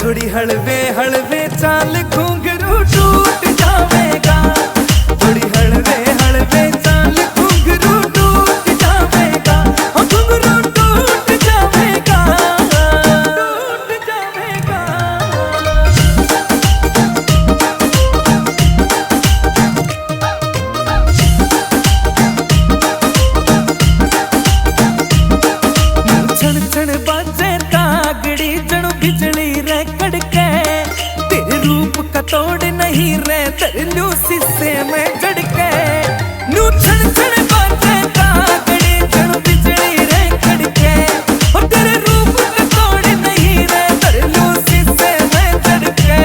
थोड़ी हलवे हलवे चाल घुंघरू टूट जावेगा, थोड़ी हलवे हलवे चाल घुंघरू टूट जावेगा, घुंघरू टूट जावेगा, टूट जावेगा। छण छण बाजे तागड़ी जणु बिजली रे कड़के, तेरे रूप का तोड़ नहीं रे तरलू शीशे में जड़के। नू छण छण बाजे तागड़ी जणु बिजली रे कड़के, और तेरे रूप का तोड़ नहीं रे तरलू शीशे में जड़के,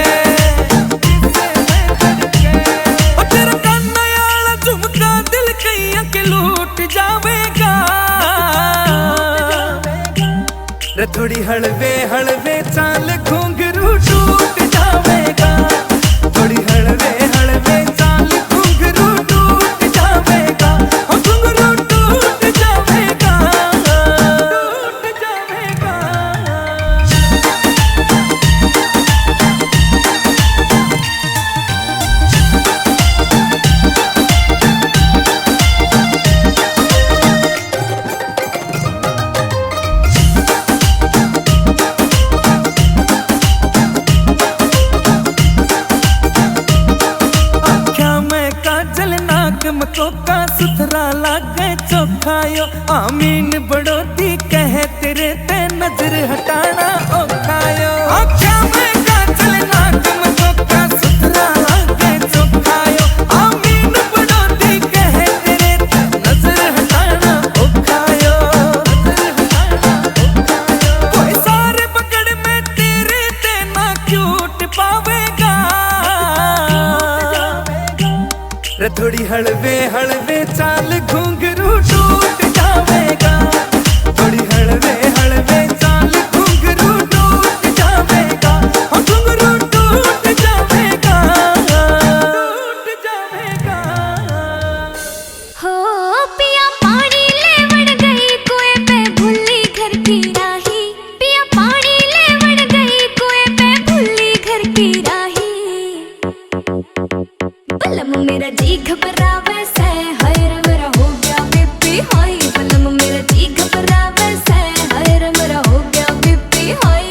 और तेरा कान्ना याला झुमका दिल कईया के लूट जावेगा। रे थोड़ी हलवे हलवे चाल घुंघरू टूट जावेगा, थोड़ी हलवे हलवे चाल घुंघरू टूट जावेगा, घुंघरू टूट जावेगा, टूट जावेगा। मकोका सुथरा लागे चोखायो, आमीन बड़ोती कहे तेरे ते नजर हटाना ओखायो। आख्या में काजल नाक मकोका सुथरा लागे चोखायो, आमीन बड़ोती कहे तेरे ते नजर हटाना ओखायो, नजर हटाना ओखायो। कोई सारे पकड़ में तेरे ते ना क्यूट पावेगा। रे थोड़ी हलवे हलवे चाल घुंघरू टूट जावेगा, थोड़ी हलवे हलवे चाल घुंघरू टूट जावेगा, घुंघरू टूट जावेगा, टूट जावेगा। हो पिया पानी लेवण गई कुएं पे भूली घर की राही, पिया पानी लेवण गई कुएं पे भूली घर की राही। बलम मेरा जी घबरावे से हाय रे मेरा हो गया बीपी हाय, बलम मेरा जी घबरावे से हाय रे मेरा हो गया बीपी हाय।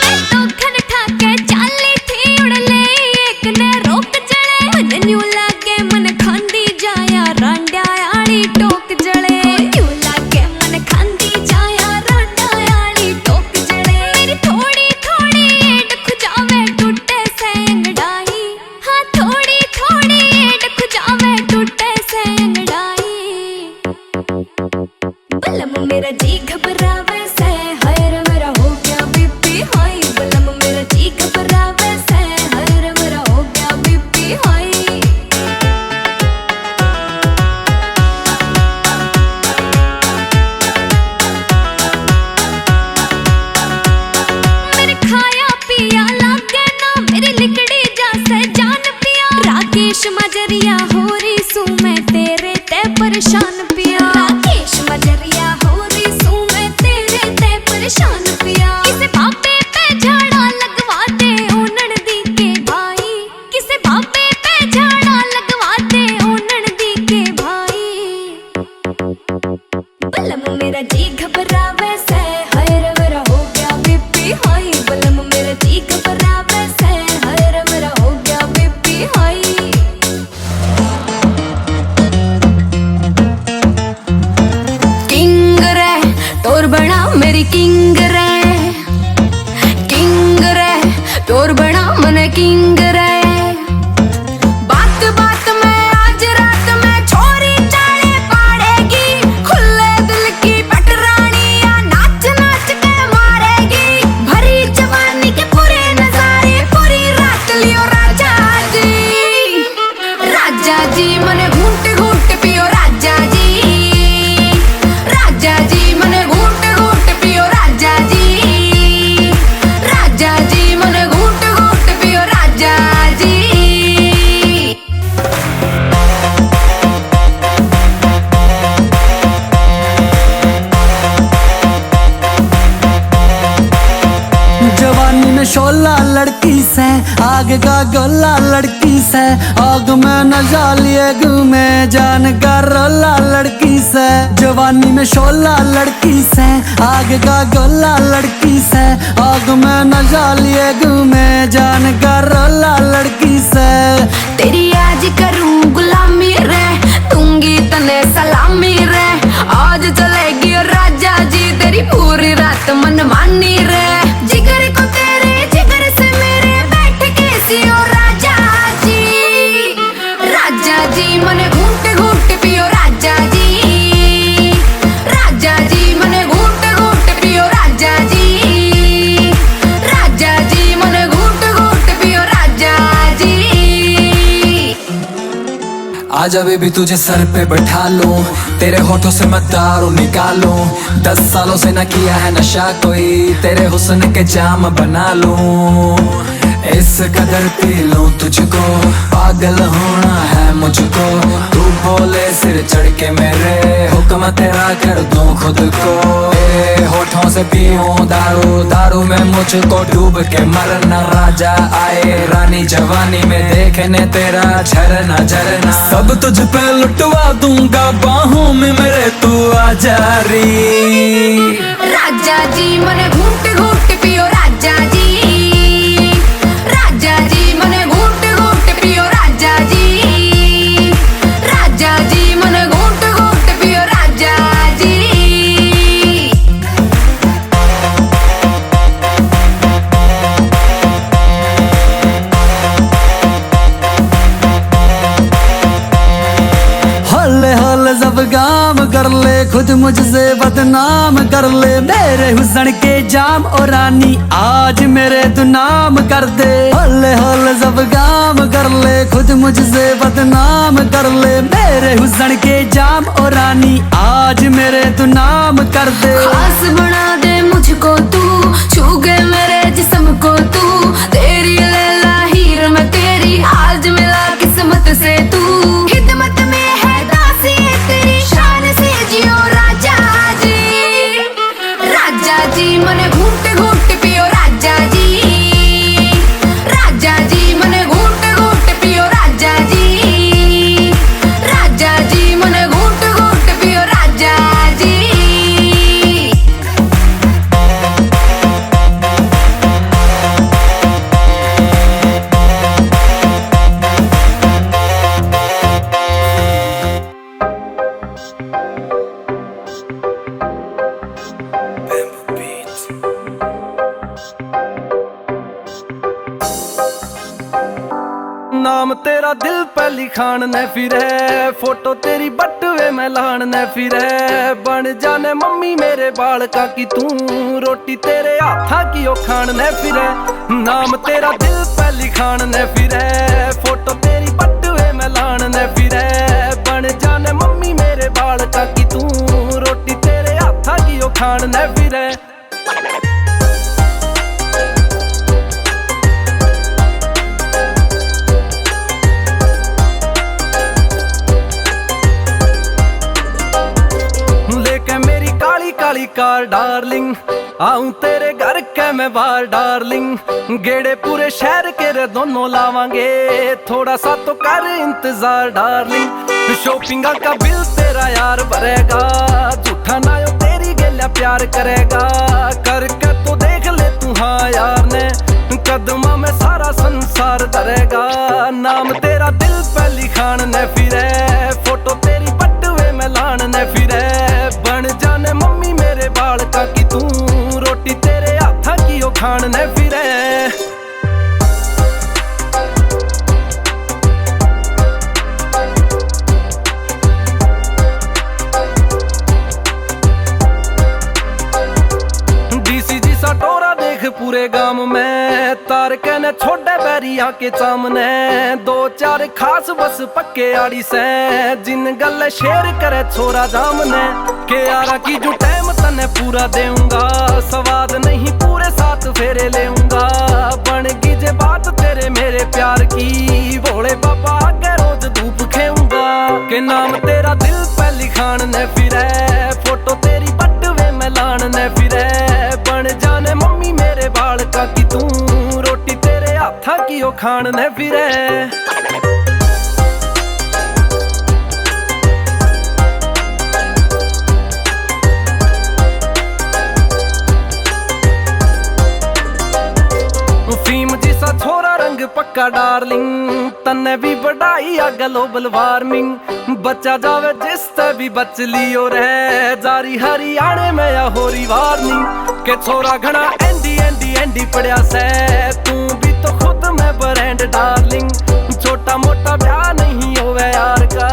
मैं तो खन ठाके चाली थी उड़ले एक ने रोक जड़े, मन न्यू लागे मन खांदी जाया रांड्या आड़ी टोक जड़े, न्यू लागे मन खांदी जाया रांड्या आड़ी टोक जड़े। मेरी थोड़ी थोड़ी एड खुजावे टूटे से अंगड़ाई, हाँ थोड़ी थोड़ी एड खुजावे टूटे से अंगड़ाई। बलम मेरा जी घबरावे से हाय रे मेरा हो गया बीपी हाय, बलम मेरा जी घबरावे से हाय रे मेरा हो गया बीपी हाय। मेरे खाया पिया लागे ना मेरी लिकड़ी जासे जान पिया, राकेश मजरिया हो रही सू मैं तेरे ते परेशान पिया, राकेश मजरिया हो रही सू मैं तेरे ते परेशान पिया। किसे बाबे पे झाड़ा लगवा दे ओनन दी के भाई, किसे बाबे पे झाड़ा लगवा दे ओनन दी के भाई। बलम मेरा जी घबरावे से हाय रे मेरा हो गया बीपी हाय, बलम मेरा जी घबरावे से हाय रे मेरा हो गया बीपी हाय। किंग रे तोर बना मेरी किंग रे, किंग रे तोर बना मन किंग रे। बात बात में आज रात में छोरी चाले पाड़ेगी, खुले दिल की पटरानियां नाच नाच के मारेगी। भरी जवानी के पूरे नजारे पूरी रात लियो राजा जी, राजा जी मने घूंट घूंट पियो राजा जी, राजा जी मने घूंट घूंट पियो राजा जी, राजा जी मने घूंट घूंट पियो राजा शोला लड़की से, आग का गोला लड़की से, आग में न जालिए घूमे जान का रोला लड़की से। जवानी में शोला लड़की से, आग का गोला लड़की से, आग में न जालिए घूमे जान का रोला लड़की से। तेरी आज करूं गुलामी रे, दूंगी तने सलामी रे, आज चलेगी राजा जी तेरी पूरी रात मनमानी रे। जिगर को तेरे जिगर से मेरे बैठ के सियो राजा जी, राजा जी मने घूट घूट पियो राजा जी, राजा जी मने घूट घूट पियो राजा जी, राजा जी मने घूट घूट पियो राजा जी। आजा बेबी तुझे सर पे बैठा लूं, तेरे होठों से मैं दारू निकालूं, 10 सालों से न किया है नशा कोई, तेरे हुस्न के जाम बना लूं, इस कदर पी लूं तुझको, पागल होना है मुझको, तू बोले सिर चढ़ के मेरे, हुक्म तेरा कर दूं खुद को, तेरे होठों से पीऊं दारू, दारू में मुझको डूब के मरना, राजा आए रानी जवानी में देखने तेरा झरना झरना, सब तुझ पे लुटवा दूंगा बाहों में मेरे तू आजा री। राजा जी मने घूट घूट पियो राजा जी, राजा जी मने घूट घूट पियो राजा जी, राजा जी मने घूट घूट पियो राजा जी। हौले हौले जब काम कर ले, खुद मुझसे बदनाम कर ले, मेरे हुस्न के जाम और रानी आज मेरे तू नाम कर दे। हौले हौले जब काम कर ले, खुद मुझसे बदनाम कर ले, मेरे हुस्न के जाम और रानी आज मेरे तू नाम कर दे। खास बना दे मुझको तू, छू गए मेरे जिस्म को तू, तेरी लैला हीर मैं तेरी, आज मिला किस्मत से तू, खिदमत में है दासी तेरी, शान से जियो राजा जी, राजा जी मने घूट घूट पियो राजा जी, राजा जी मने घूट घूट पियो राजा जी, राजा जी मने घूट घूट पियो राजा जी। नाम तेरा दिल पे लिखान ने फिरे, फोटो तेरी बटुए में लान ने फिरे, बन जाने मम्मी मेरे बालका की तू, रोटी तेरे हाथा की ओ खान ने फिरे। नाम तेरा दिल पे लिखान ने फिरे, फोटो तेरी बटुए में लान ने फिरे, बन जाने मम्मी मेरे बालका की तू, रोटी तेरे हाथा की ओ खान ने फिरे। काली कार डार्लिंग, आऊं तेरे घर के मैं बाहर डार्लिंग, गेड़े पूरे शहर के रे दोनों लावांगे, थोड़ा सा तो कर इंतजार डार्लिंग, शॉपिंगा का बिल तेरा यार भरेगा, झूठा ना यो तेरी गेल्या प्यार करेगा, करके तो देख ले तू हाँ यार ने, कदमा में सारा संसार धरेगा। नाम तेरा दिल पे लिखान ने फिरे, फोटो तेरी बटुए में लान ने फिरे, बन जाने मम्मी मेरे बालका की तू, रोटी तेरे हाथा की ओ खान ने फिरे। डीसीजी सा टोरा देख पूरे गांव में, तार के ने छोड़े बैरिया के सामने, 2-4 खास बस पक्के आड़ी से, जिन गल शेर करे छोरा जामने, के यारा की जो टाइम तने पूरा देऊंगा, स्वाद नहीं पूरे 7 फेरे लेऊंगा, बन की जे बात तेरे मेरे प्यार की, भोले बाबा के रोज धूप खेऊंगा, के नाम तेरा दिल पे लिखान ने फिरे, फोटो तेरी बटुए में लान ने फिरे, बन जाने मम्मी मेरे बालका की तू, हाथा की ओ खान ने फिरे। फीम जिसा छोरा रंग पक्का डार्लिंग, तन्ने भी बढ़ाई आ ग्लोबल वार्मिंग। बच्चा जावे जिसते भी बच लियो रहे, जारी हरियाणे में या होरी वार्निंग। के छोरा घना एंडी एंडी एंडी पड़िया से, तू भी तो खुद में ब्रांड डार्लिंग। छोटा मोटा ब्याह नहीं होवे यार का,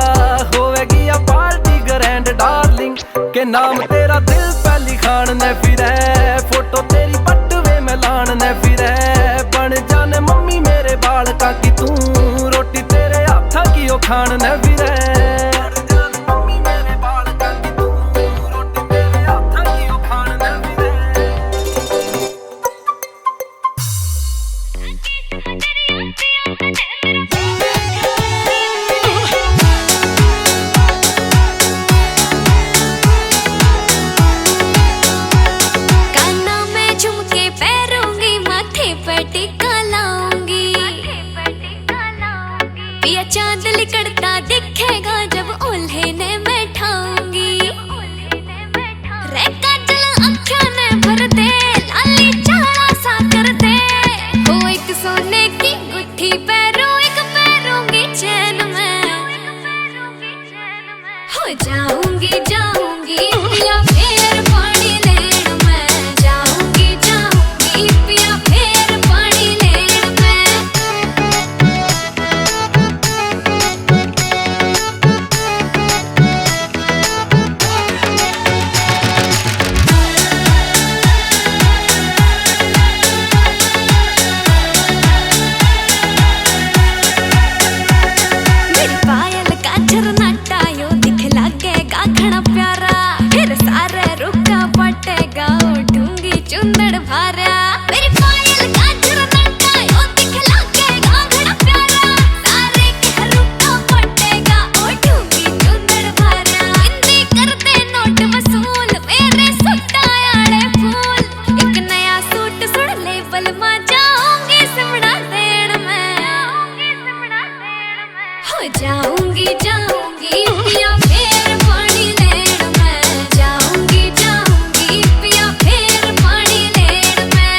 होवेगी या पार्टी ग्रैंड डार्लिंग। के नाम तेरा दिल पे लिखान ने फिरे, फोटो तेरी पटवे में लान ने फिरे। बन जाने मम्मी मेरे बाल का कि तू, रोटी तेरे हाथा की ओ खान ने फिरे। मम्मी मेरे बाल का कि तू, रोटी तेरे हाथा की ओ खान ने फिरे। कानों में झुमके पैरूंगी, माथे पर टिका लाऊंगी। पिया चांद लिकड़ता दिखेगा जब ओल्हे ने बैठाऊंगी। रे काजल आँखों ने भर दे, लाली चाड़ा सा कर दे। हो एक सोने की गुट्ठी पैरों, एक पैरूंगी चैन में। हो जाऊंगी जाऊंगी पिया फेर पानी लेन में। जाऊंगी जाऊंगी पिया फेर पानी लेन में। मेरी पायल का झरनाटा यो दिख लागेगा घना प्यारा। फिर सारे रुका पटेगा उठूंगी चुंदड़ भारा। मेरी पायल का झरनाटा यो दिख लागेगा घना प्यारा। सारे के रुका पटेगा उठूंगी चुंदड़ भारा। हिंदी करते नोट वसूल मेरे सुटायाड़े फूल। एक नया सूट सुन लेवल में जाऊंगी सिमड़ा देण में। हो जाऊंगी जाऊंगी पिया फेर पानी लेन में। जाऊंगी जाऊंगी पिया फेर पानी लेन में।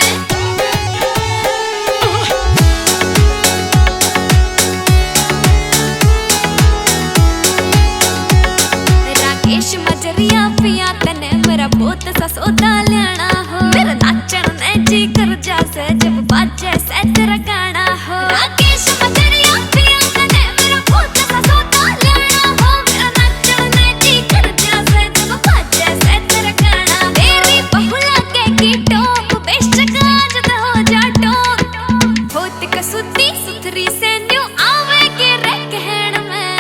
राकेश मजरिया पिया तने मेरा बहुत सा सौदा लेना हो। मेरा नाचन ने जी कर जासे जब बाजे से तेरा गाना हो। राकेश मजरिया पिया तने मेरा बहुत सा सौदा लेना हो। मेरा नाचन ने जी कर जासे जब बाजे से तेरा गाना। तेरी बहुला के की टोक बेशक आज तो हो जा टोक। होत कसुती सुथरी से न्यू आवे के रे कहण में।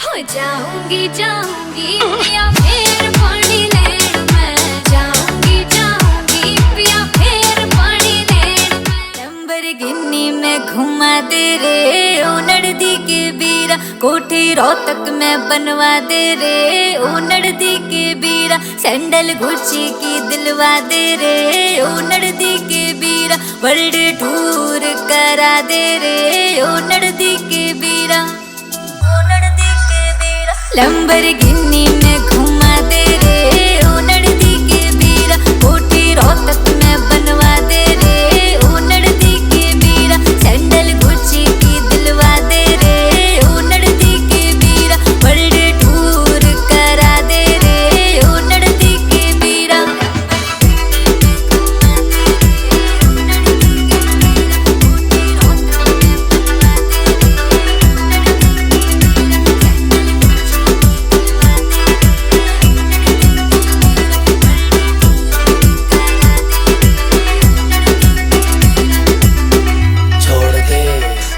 हो जाऊंगी जाऊंगी पिया फेर पानी लेन में। जाऊंगी जाऊंगी पिया फेर पानी लेन में। लंबरगिनी में घुमा दे रे ओ नड़दी के बीरा। कोठी रोहतक में बनवा दे रे ओ नड़दी के बीरा। सैंडल गुच्ची की दिलवा दे रे ओ नड़दी के बीरा। वर्ल्ड टूर करा दे रे ओ नड़दी के बीरा। लंबरगिनी में घुमा दे रे ओ नड़दी के बीरा। कोठी रोहतक में बनवा दे रे ओ नड़दी के बीरा। सैंडल गुच्ची की दिलवा दे रे ओ नड़दी के बीरा। वर्ल्ड टूर करा दे रे ओ नड़दी के बीरा।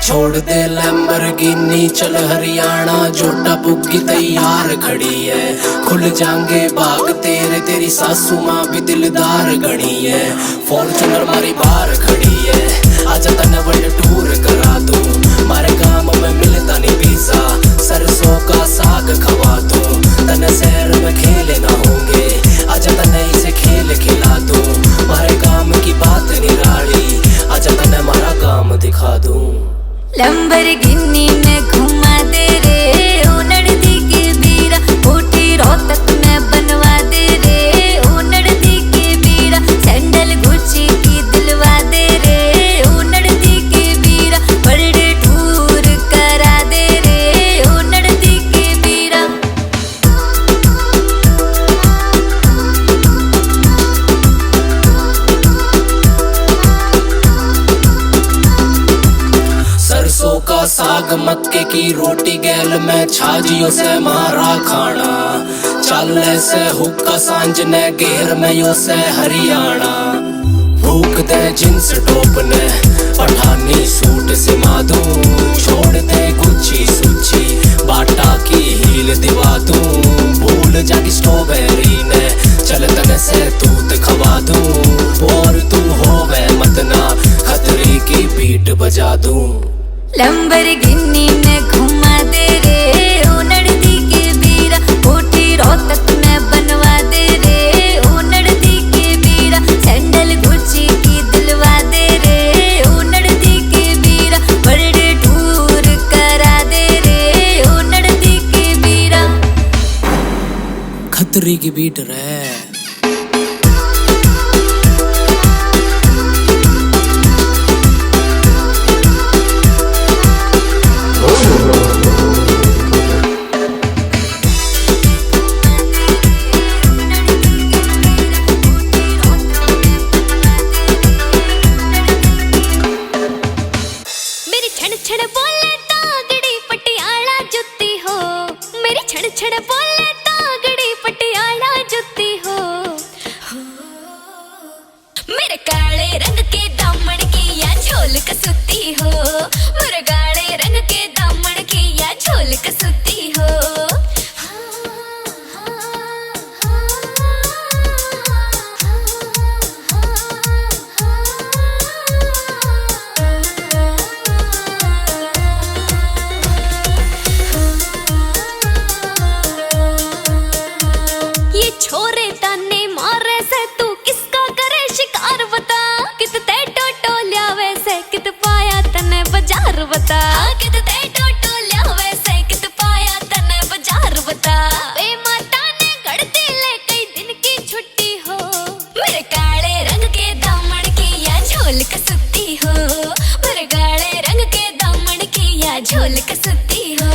छोड़ दे लैम्बोर्गिनी चल हरियाणा। जोटा पुग्गी तैयार खड़ी है, खुल जाएंगे बाग तेरे। तेरी सासू माँ भी दिलदार घड़ी है, फॉर्च्यूनर मारी बार खड़ी है। आजा तने वर्ल्ड टूर करा दूं, मारे गांव में मिलता नहीं पिज़्ज़ा। सरसों का साग खवा दूं, तने शहर में खेले ना होंगे। आजा तने इसे खेल खिला दूं, मारे काम की बात निराली। लैम्बोर्गिनी में घुमा दे रे ओ नड़दी के बीरा, ऊटी रोहतक में बनवा दे रे ओ नड़दी के बीरा, सैंडल गुच्ची की दिलवा दे रे ओ नड़दी के बीरा, बड़े टूर करा दे रे ओ नड़दी के बीरा। सरसों का साग मक्के की रोटी गैल में छाजियों से मारा खाना, चाले से हुक्का सांझ ने घेर में यो से हरियाणा, भूख दे जींस टॉप ने पठानी सूट सिमा दूं, छोड़ दे गुच्ची सूची बाटा की हील दिवा दूं, भूल जागी स्ट्रॉबेरी ने चल तन से तूत खवा दूं, और तू होवे मत ना खतरे की बीट बजा दूं। लैम्बोर्गिनी में घुमा दे रे ओ नड़दी के बीरा, ऊटी रोहतक में बनवा दे रे ओ नड़दी के बीरा, सैंडल गुच्ची की दिलवा दे रे ओ नड़दी के बीरा, बड़े टूर करा दे रे ओ नड़दी के बीरा। खतरी की बीट रे। छड़ बोले तागड़ी पटियाला जुत्ती हो, मेरी छड़ छड़ बोले तागड़ी पटियाला जुत्ती हो, मेरे काले रंग के दामन की या झोल कसुती हो, मेरे काले रंग के दामन की या झोल कसुती हो। छोरे ताने मारे से तू किसका करे शिकार बता, कित ते टोटो ल्यावे से कित पाया तने बाजार बता, कित ते टोटो ल्यावे से कित पाया तने बाजार बता, बे माता ने गड़ती ले कई दिन की छुट्टी हो, मेरे काले रंग के दामन की या झोल कसुती हो, मेरे काले रंग के दामन की या झोल कसुती हो।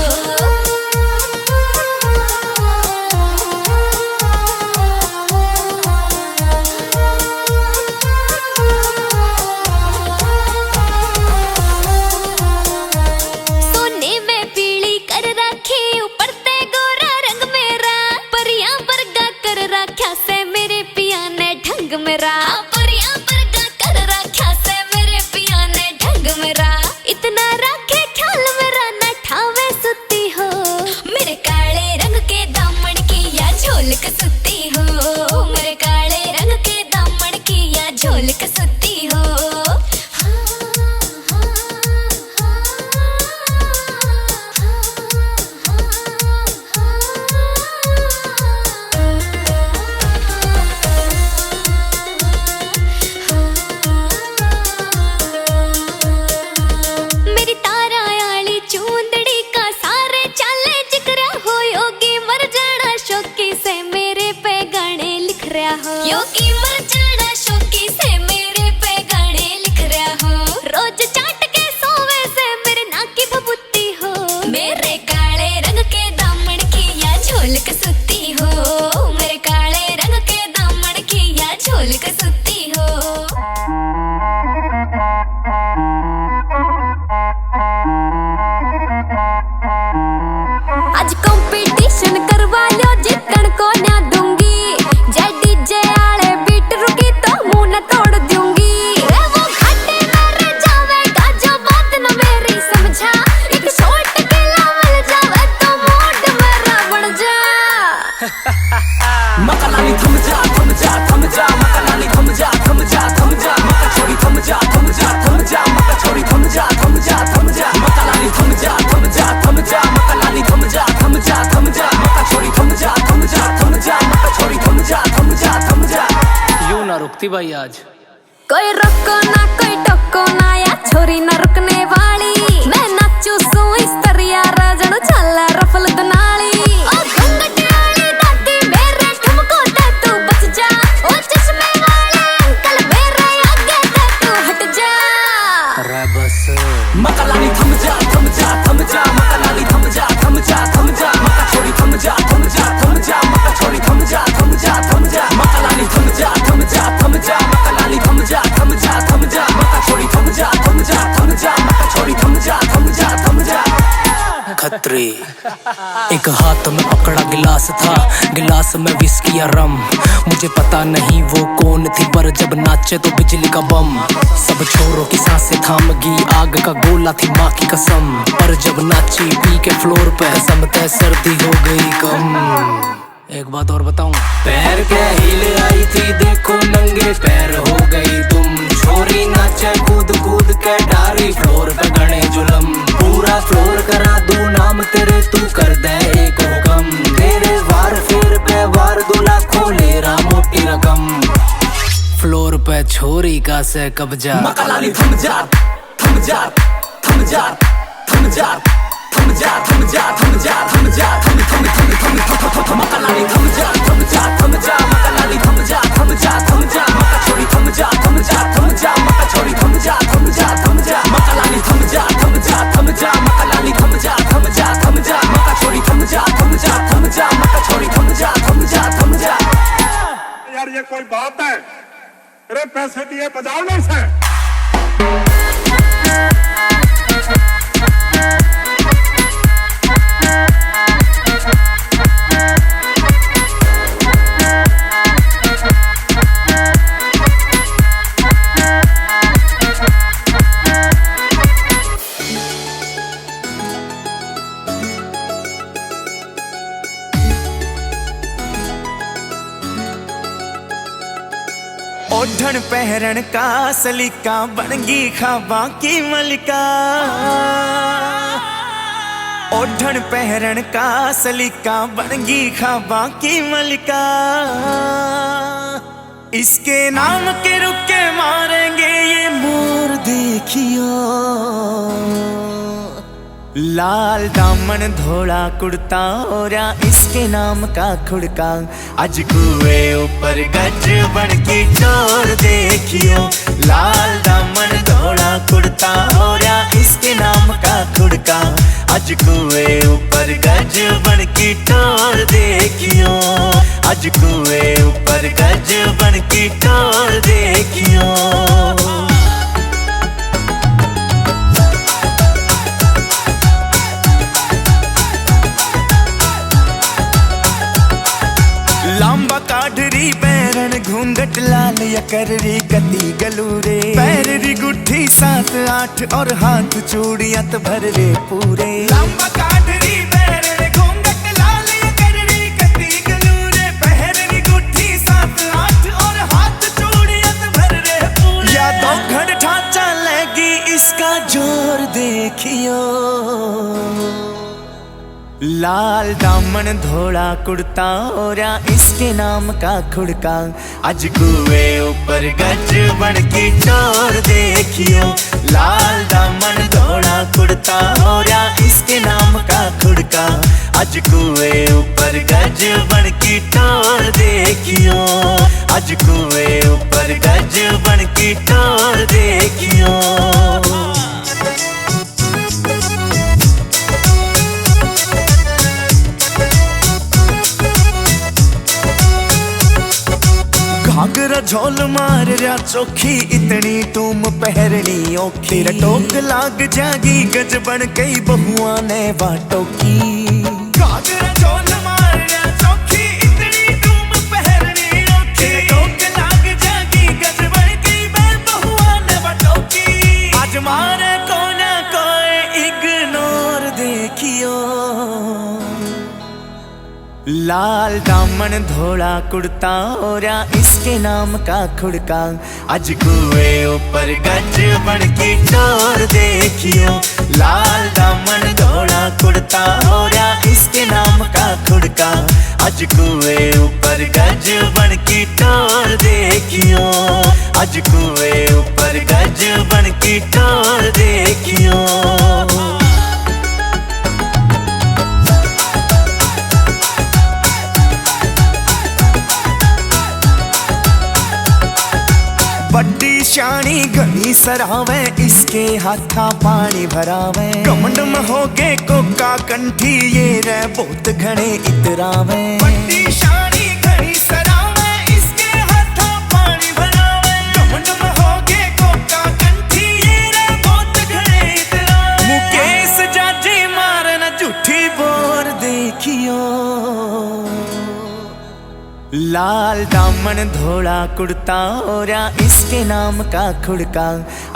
मेरा परिया परगा कर रखा से मेरे पिया ने ढंग मेरा, इतना रखे ख्याल मेरा न ठावे सुती हो, मेरे काले रंग के दामन की या झोल कसुती हो, मेरे काले रंग के दामन की या झोल कसुती हो। योगी मर जाना शौकी से मेरे पे गाने लिख रहा हो, रोज चाट के सोवे से मेरे नाक की भभूति हो, मेरे काले रंग के दामन की या झोल कसुती हो, मेरे काले रंग के दामन की या झोल कसुती हो। आज कंपटीशन करवा लो जीतन को ना दूंगी, तोड़ दूंगी वो घाटे में रह जावेगा जो बात न मेरी समझा, एक शॉट के लावल जावे तो मूड मेरा बढ़ जा। मकलानी थम जा थम जा थम जा, मकलानी थम जा थम जा थम जा, मका छोरी थम जा थम जा थम जा, मका छोरी थम जा थम जा थम जा, मकलानी थम जा थम जा थम जा, मकलानी थम जा थम जा थम जा, मका छोरी थम जा थम जा थम जा, मका छोरी थम जा थम जा थम जा। यूं ना रुकती भाई आज, कोई रोको ना कोई टोको ना या छोरी ना रुकने वाली, मैं ना मकालानी थम जा थम जा थम जा, मकालानी थम जा थम जा थम जा, मका छोड़ी थम जा थम जा थम जा, मका छोड़ी थम जा थम जा थम जा, मकालानी थम जा थम जा थम जा, मकालानी थम जा थम जा थम जा, मका छोड़ी थम जा थम जा थम जा, मका छोड़ी थम जा थम जा थम जा। खतरे एक हाथ में पकड़ा गिलास था, गिलास में विस्की या रम, मुझे पता नहीं वो कौन थी पर जब नाचे तो बिजली का बम। सब छोरों की सांसें थाम गई, आग का गोला थी माँ की कसम, पर जब नाची पी के फ्लोर पे समते सर्दी हो गई कम। एक बात और बताऊं, पैर के हील आई थी देखो नंगे पैर हो गई तुम, छोरी नाचे कूद कूद के डारी फ्लोर पे गणे जुलम, पूरा फ्लोर करा दू नाम तेरे तू कर दे एक हुकम, तेरे वार फेर पे वार दो लाखों ले रहा मोटी रकम, फ्लोर पे छोरी का से कब्जा। मकालानी थम जा थम जा थम जा थम जा थम जा थम जा थम जा थम जा थम थम थम थम थम, मकालानी थम जा थम जा थम जा, मकालानी थम जा थम जा थम जा, मका छोड़ी थम जा थम जा थम जा, मका छोड़ी थम जा थम जा थम जा, मकालानी थम जा थम जा थम जा, मकालानी थम जा थम जा थम जा, मका छोड़ी थम जा थम जा थम जा, मका छोड़ी थम जा थम जा थम जा। यार ये कोई बात है? अरे पैसे दिए बजाओ नहीं से। ओढ़न पहरन का सलीका बनगी खाबा की मलिका, ओढ़न पहरन का सलीका बनगी खाबा की मलिका, इसके नाम के रुके मारेंगे ये मोर देखियो, लाल दामन धोला कुर्ता ओरा इसके नाम का खुड़का, आज कुएं ऊपर गज बन की चोर देखियो, लाल दामन धोला कुर्ता ओरा इसके नाम का खुड़का, आज कुएं ऊपर गज बन की टोर देखियो, आज कुएं ऊपर गज बन की टोर देखियो। लांबा काढ़री पैरन घूंघट लाल या कररी कती गलूरे, पैररी गुट्ठी 7 8 और हाथ चूड़ियां तो भर रे पूरे, लांबा काढ़री पैरन घूंघट लाल या कररी कती गलूरे, पैररी गुट्ठी 7 8 और हाथ चूड़ियां तो भर रे पूरे, या तो घड़ ढांचा लेगी इसका जोर देखियो, लाल दामन धोला कुर्ता ओरा इसके नाम का खुड़का, आज कुएं ऊपर गज बन की चोर देखियो, लाल दामन धोला कुर्ता ओरा इसके नाम का खुड़का, आज कुएं ऊपर गज बन की टोर देखियो, आज कुएं ऊपर गज बन की टोर देखियो। घाघरा झोल मार रहा चोखी इतनी तुम पहरनी ओखी, तेरा टोक लाग जागी गज बन गई बहुआ ने बाटो की, घाघरा झोल मार रहा चोखी इतनी तुम पहरनी ओखी, तेरा टोक लाग जागी गज बन गई बहुआ ने बाटो की, आज मारे को ना कोई इग्नोर देखियो, लाल दामन धोला कुर्ता ओरा इसके नाम का खुड़का, आज कुएं ऊपर गज बन की टोर देखियो, लाल दामन धोला कुर्ता ओरा इसके नाम का खुड़का, आज कुएं ऊपर गज बन की टोर देखियो, आज कुएं ऊपर गज बन की टोर देखियो। बड्डी शानी घनी सरा लावे इसके हाथा पानी भरावे कमंड में हो गे कोका कंठी ये रे बहुत घने इतरावे बड़ी शानी घनी सरावे इसके हाथा पानी भरावे कमंड में हो गे कोका कंठी ये रे बहुत घने इतरावे मुकेश जाजी मारे ना झूठी बोर देखियो लाल दामन धोला कुर्ता ओरा इसके नाम का खुड़का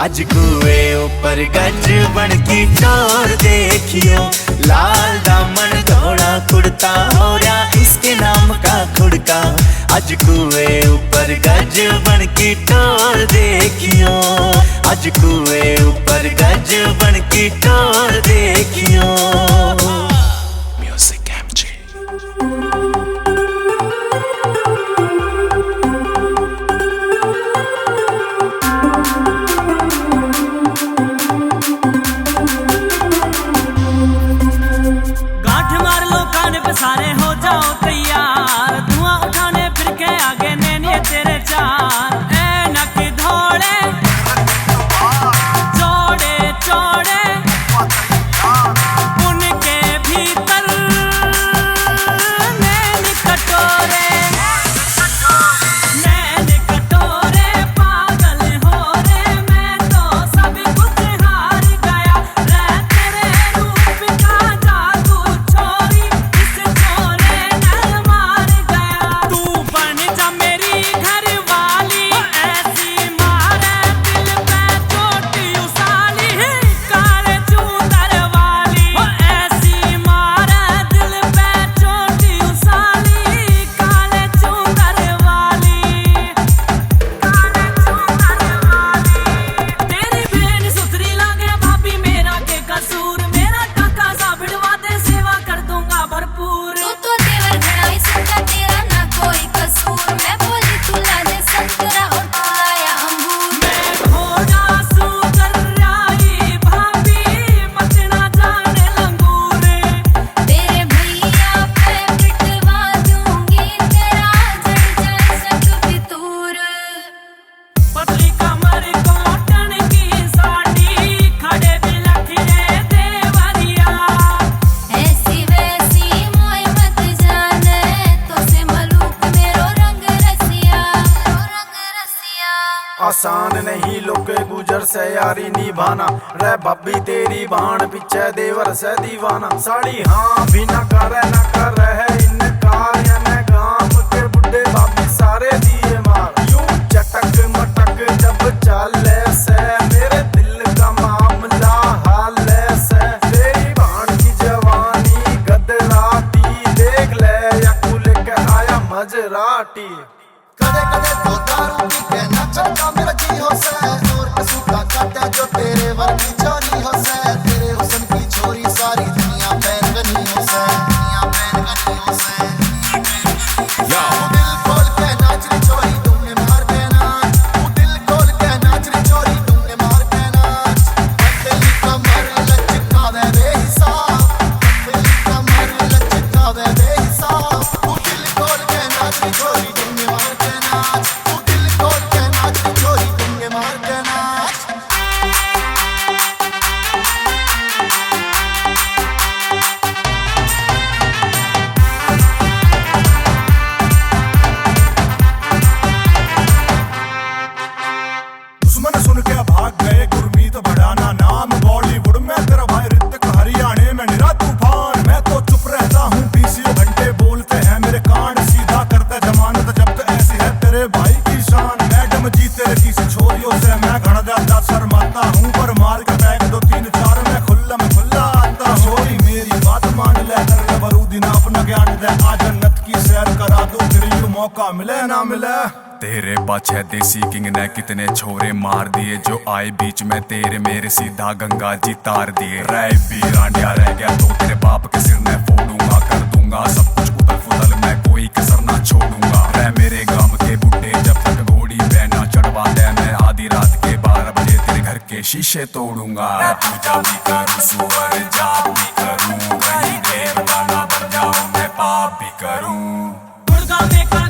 आज कुए ऊपर गज बन की टोर देखियो लाल दामन धोला कुर्ता ओरा इसके नाम का खुड़का आज कुए ऊपर गज बन की टोर देखियो आज कुए ऊपर गज बन की टोर देखियो म्यूजिक एमजे सारे हो जाओ तैयार धुआं उठाने फिर के आगे नैने तेरे चार ऐनक धोड़े चौड़े चौड़े उनके भीतर नैन कटोरे पागल हो रे मैं तो सब कुछ हार गया रे तेरे रूप का जादू छोरी आसान नहीं लोके गुजर से यारी निभाना रे बब्बी तेरी बाण पीछे देवर से दीवाना साड़ी हाँ भी न कर है इनकार या मैं गांव के बुढ़े बाबी सारे दिए मार यूं चटक मटक जब चले से मेरे दिल का मामला हाल से तेरी बाण की जवानी गदराती देख ले या कुल के आया मजराटी कदे कदे तो दारू पी के नाचता मेरा जी हो से और कसूटा काटे जो तेरे वर्गी चोरी हो से तेरे हुस्न की छोरी सारी दुनिया बैनगनी हो से दुनिया बैनगनी हो से या दिल खोल के नाच रे छोरी तुमने मार के नाच दिल खोल के नाच रे छोरी तुमने मार के नाच तेरी कमर लचकावे बेहिसाब तेरी कमर लचकावे बेहिसाब दिल खोल के नाच रे छोरी तुमने मार के नाच दिल खोल के नाच रे छोरी तुमने मार के नाच दुश्मन सुन के भाग गए गुरमीत बढ़ाना नाम बॉलीवुड में तेरा भाई ऋतिक हरियाणे में निरा तूफान मैं तो चुप रहता हूँ 20 घंटे बोलते हैं मेरे कान सीधा करते जमानत जब्त ऐसी है तेरे भाई की शान मैडम जी तेरे किसी छोरियों से मैं घड़ा ज्यादा शर्माता हूँ पर मार के बैग 2 3 4 में खुला आता हूँ छोरी मेरी बात मान ले कर ले बरूदी ना अपना ज्ञान दे आ जन्नत की सैर करा दो फिर यूं मौका मिले ना मिले तेरे पाछे देसी किंग ने कितने छोरे मार दिए जो आए बीच में तेरे मेरे सीधा गंगा जी तार दिए राय भी रांडिया रह गया तो तेरे बाप के सिर में फोड़ूंगा कर दूंगा सब कुछ उदल फुदल मैं कोई कसर ना छोड़ूंगा रह मेरे गांव के बुड्ढे जब तक घोड़ी पे ना चढ़वा दे मैं आधी रात के 12 बजे तेरे घर के शीशे तोड़ूंगा पूजा भी करूं सुअर जाप भी करूं कहीं देवता ना बन जाऊं मैं पाप भी करूं गुड़गांव में